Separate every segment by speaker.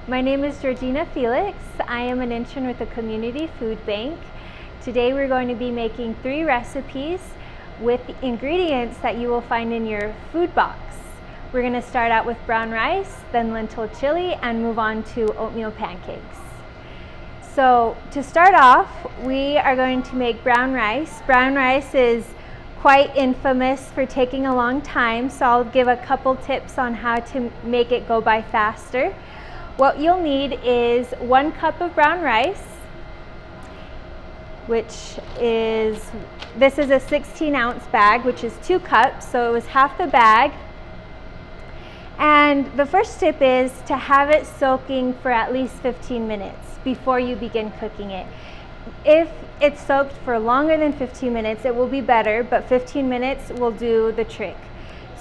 Speaker 1: My name is Georgina Felix. I am an intern with the Community Food Bank. Today we're going to be making 3 recipes with the ingredients that you will find in your food box. We're going to start out with brown rice, then lentil chili, and move on to oatmeal pancakes. So to start off, we are going to make brown rice. Brown rice is quite infamous for taking a long time, so I'll give a couple tips on how to make it go by faster. What you'll need is 1 cup of brown rice, this is a 16-ounce bag, which is 2 cups, so it was half the bag. And the first tip is to have it soaking for at least 15 minutes before you begin cooking it. If it's soaked for longer than 15 minutes, it will be better, but 15 minutes will do the trick.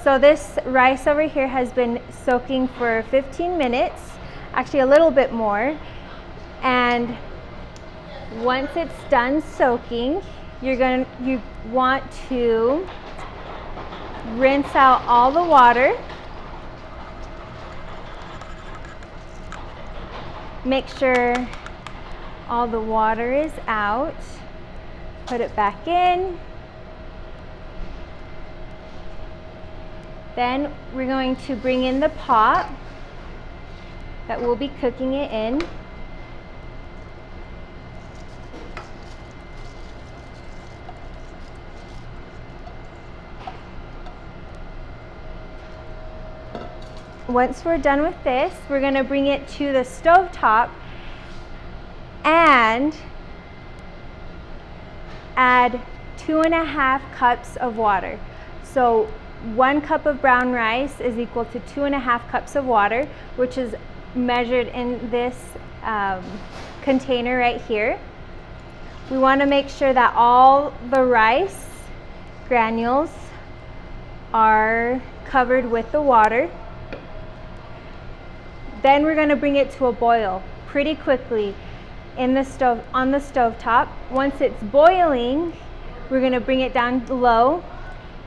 Speaker 1: So this rice over here has been soaking for 15 minutes. Actually a little bit more, and once it's done soaking, you want to rinse out all the water. Make sure all the water is out. Put it back in. Then we're going to bring in the pot that we'll be cooking it in. Once we're done with this, we're going to bring it to the stove top and add 2.5 cups of water. So 1 cup of brown rice is equal to 2.5 cups of water, which is measured in this container right here. We want to make sure that all the rice granules are covered with the water. Then we're going to bring it to a boil pretty quickly on the stove top. Once it's boiling, we're going to bring it down low.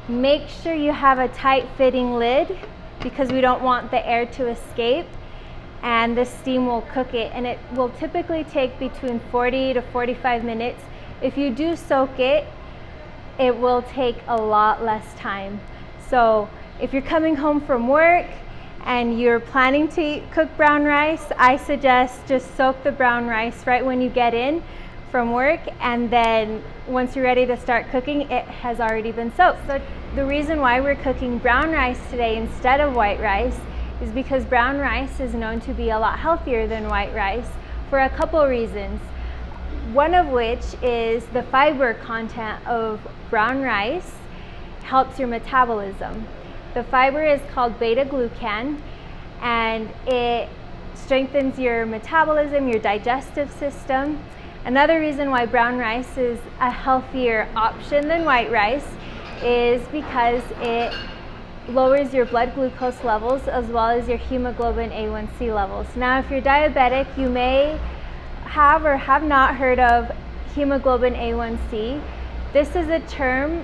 Speaker 1: Make sure you have a tight fitting lid because we don't want the air to escape, and the steam will cook it, and it will typically take between 40 to 45 minutes. If you do soak it, it will take a lot less time. So if you're coming home from work and you're planning to cook brown rice, I suggest just soak the brown rice right when you get in from work, and then once you're ready to start cooking, it has already been soaked. So the reason why we're cooking brown rice today instead of white rice is because brown rice is known to be a lot healthier than white rice for a couple reasons. One of which is the fiber content of brown rice helps your metabolism. The fiber is called beta-glucan, and it strengthens your metabolism, your digestive system. Another reason why brown rice is a healthier option than white rice is because it lowers your blood glucose levels as well as your hemoglobin A1C levels. Now, if you're diabetic, you may have or have not heard of hemoglobin A1C. This is a term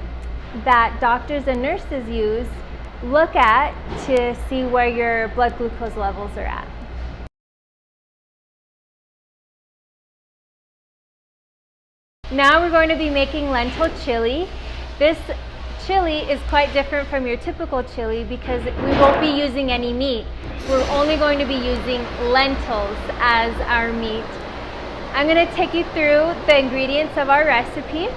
Speaker 1: that doctors and nurses look at to see where your blood glucose levels are at. Now we're going to be making lentil chili. This chili is quite different from your typical chili because we won't be using any meat. We're only going to be using lentils as our meat. I'm going to take you through the ingredients of our recipe.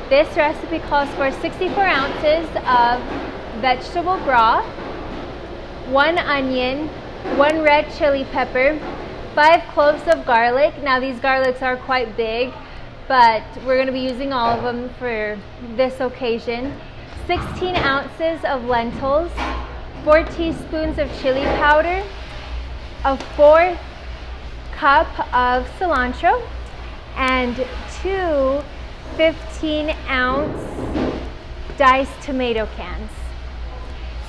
Speaker 1: This recipe calls for 64 ounces of vegetable broth, 1 onion, 1 red chili pepper, 5 cloves of garlic. Now these garlics are quite big, but we're going to be using all of them for this occasion. 16 ounces of lentils, 4 teaspoons of chili powder, a 4th cup of cilantro, and 2 15-ounce diced tomato cans.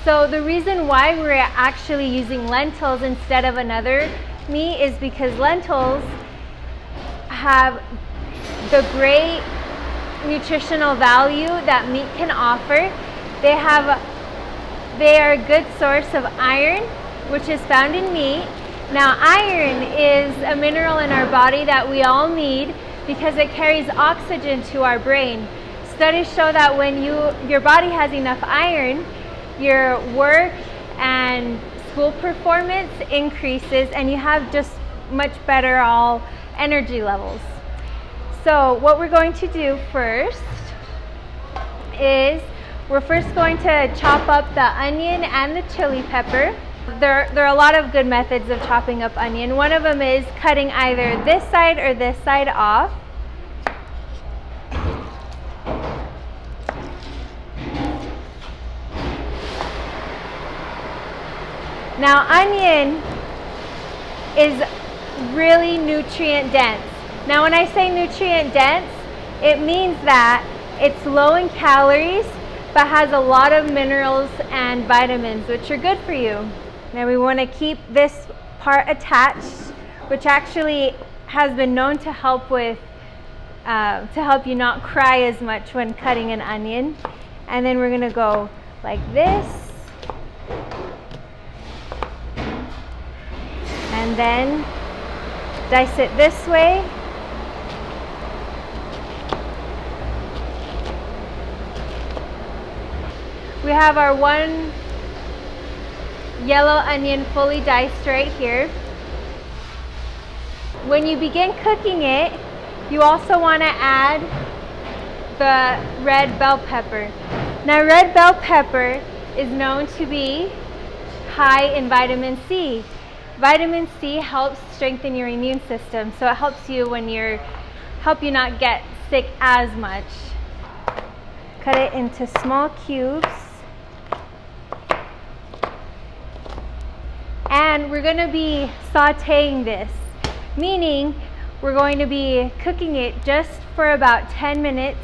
Speaker 1: So the reason why we're actually using lentils instead of another meat is because lentils have the great nutritional value that meat can offer. They are a good source of iron, which is found in meat, Now, iron is a mineral in our body that we all need because it carries oxygen to our brain. Studies show that when your body has enough iron, your work and school performance increases and you have just much better all energy levels. So what we're going to do first is we're first going to chop up the onion and the chili pepper. There are a lot of good methods of chopping up onion. One of them is cutting either this side or this side off. Now, onion is really nutrient dense. Now, when I say nutrient dense, it means that it's low in calories but has a lot of minerals and vitamins, which are good for you. Now, we want to keep this part attached, which actually has been known to help with to help you not cry as much when cutting an onion. And then we're going to go like this, and then dice it this way. We have our one yellow onion fully diced right here. When you begin cooking it, you also want to add the red bell pepper. Now, red bell pepper is known to be high in vitamin C. Vitamin C helps strengthen your immune system, so it helps you help you not get sick as much. Cut it into small cubes. And we're going to be sauteing this, meaning we're going to be cooking it just for about 10 minutes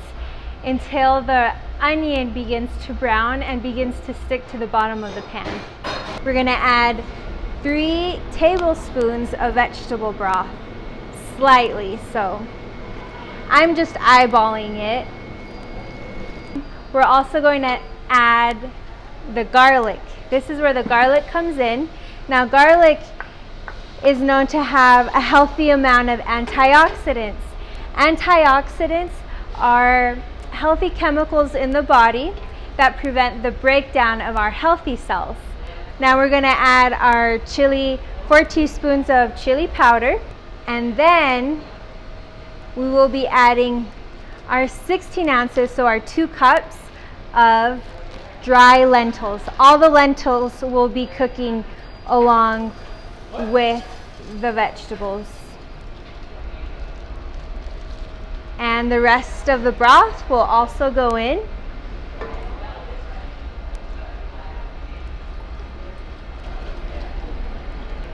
Speaker 1: until the onion begins to brown and begins to stick to the bottom of the pan. We're going to add 3 tablespoons of vegetable broth, slightly so. I'm just eyeballing it. We're also going to add the garlic. This is where the garlic comes in. Now, garlic is known to have a healthy amount of antioxidants. Antioxidants are healthy chemicals in the body that prevent the breakdown of our healthy cells. Now we're going to add our 4 teaspoons of chili powder, and then we will be adding our 16 ounces, so our 2 cups of dry lentils. All the lentils will be cooking along with the vegetables. And the rest of the broth will also go in.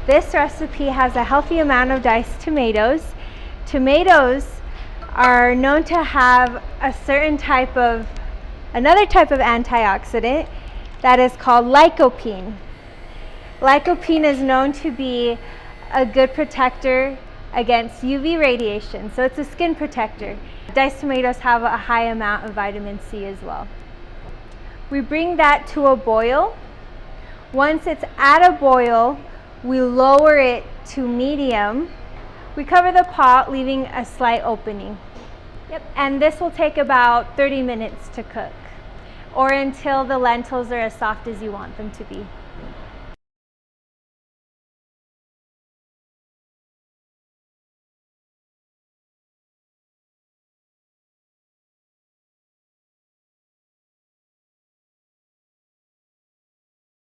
Speaker 1: This recipe has a healthy amount of diced tomatoes. Tomatoes are known to have another type of antioxidant that is called lycopene. Lycopene is known to be a good protector against UV radiation, so it's a skin protector. Diced tomatoes have a high amount of vitamin C as well. We bring that to a boil. Once it's at a boil, we lower it to medium. We cover the pot, leaving a slight opening. And this will take about 30 minutes to cook, or until the lentils are as soft as you want them to be.